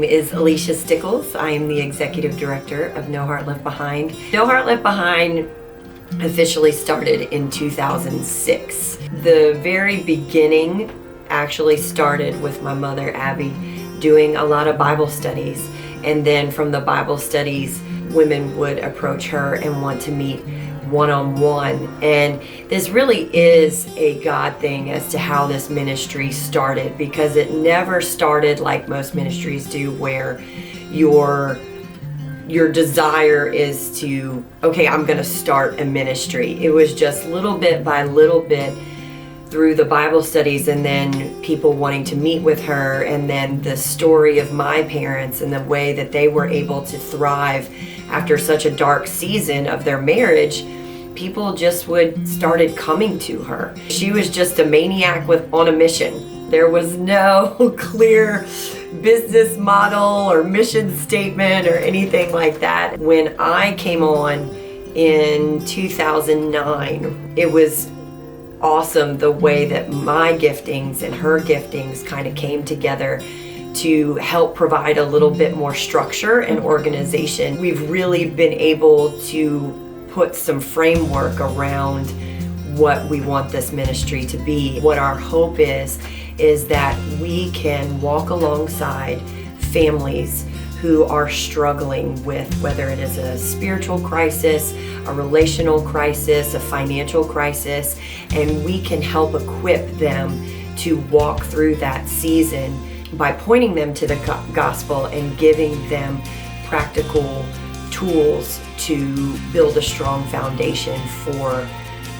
Is Alicia Stickles. I am the executive director of No Heart Left Behind. No Heart Left Behind officially started in 2006. The very beginning actually started with my mother, Abby, doing a lot of Bible studies. And then from the Bible studies, women would approach her and want to meet one-on-one. And this really is a God thing as to how this ministry started, because it never started like most ministries do, where your desire is to, okay, I'm going to start a ministry. It was just little bit by little bit through the Bible studies, and then people wanting to meet with her, and then the story of my parents and the way that they were able to thrive after such a dark season of their marriage. People just started coming to her. She was just a maniac on a mission. There was no clear business model or mission statement or anything like that. When I came on in 2009, it was awesome the way that my giftings and her giftings kind of came together to help provide a little bit more structure and organization. We've really been able to put some framework around what we want this ministry to be. What our hope is that we can walk alongside families who are struggling with, whether it is a spiritual crisis, a relational crisis, a financial crisis, and we can help equip them to walk through that season by pointing them to the gospel and giving them practical tools to build a strong foundation for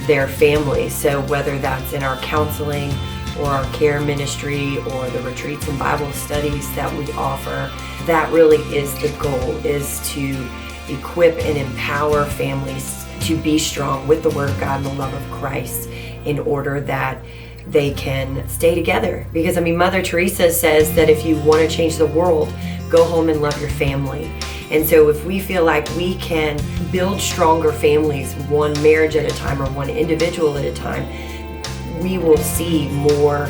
their family. So whether that's in our counseling or our care ministry or the retreats and Bible studies that we offer, that really is the goal, is to equip and empower families to be strong with the Word of God and the love of Christ in order that they can stay together. Because Mother Teresa says that if you want to change the world, go home and love your family. And so if we feel like we can build stronger families, one marriage at a time or one individual at a time, we will see more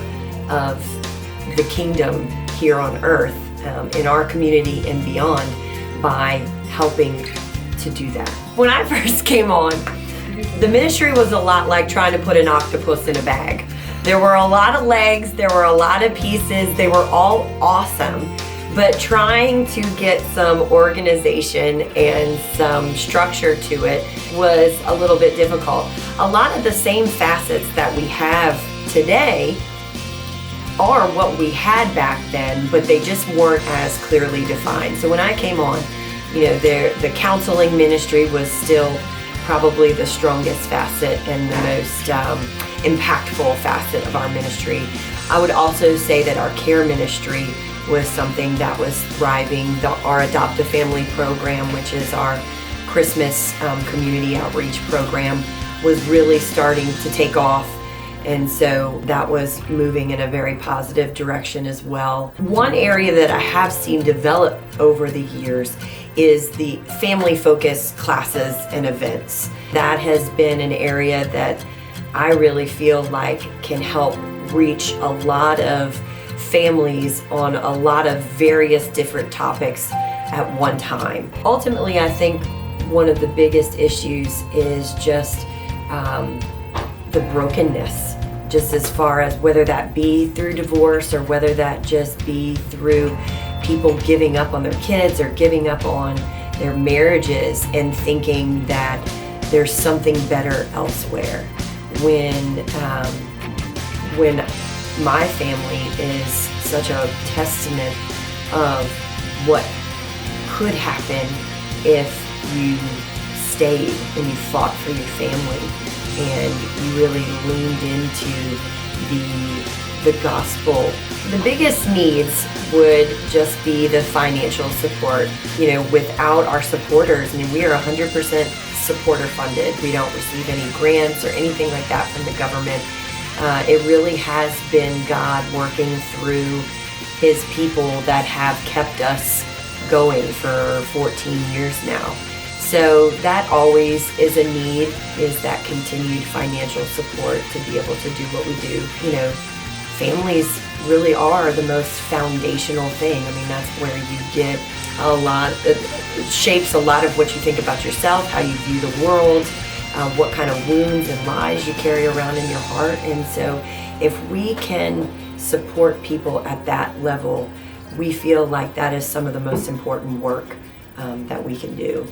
of the kingdom here on earth, in our community and beyond, by helping to do that. When I first came on, the ministry was a lot like trying to put an octopus in a bag. There were a lot of legs, there were a lot of pieces, they were all awesome. But trying to get some organization and some structure to it was a little bit difficult. A lot of the same facets that we have today are what we had back then, but they just weren't as clearly defined. So when I came on, the counseling ministry was still probably the strongest facet and the most impactful facet of our ministry. I would also say that our care ministry was something that was thriving. Our Adopt a Family program, which is our Christmas community outreach program, was really starting to take off. And so that was moving in a very positive direction as well. One area that I have seen develop over the years is the family focused classes and events. That has been an area that I really feel like can help reach a lot of families on a lot of various different topics at one time. Ultimately, I think one of the biggest issues is just the brokenness, just as far as whether that be through divorce or whether that just be through people giving up on their kids or giving up on their marriages and thinking that there's something better elsewhere. When my family is such a testament of what could happen if you stayed and you fought for your family and you really leaned into the gospel. The biggest needs would just be the financial support. Without our supporters, we are 100% supporter funded. We don't receive any grants or anything like that from the government. It really has been God working through His people that have kept us going for 14 years now. So that always is a need, is that continued financial support to be able to do what we do. Families really are the most foundational thing. I mean, that's where you get a lot, it shapes a lot of what you think about yourself, how you view the world, what kind of wounds and lies you carry around in your heart. And so if we can support people at that level, we feel like that is some of the most important work that we can do.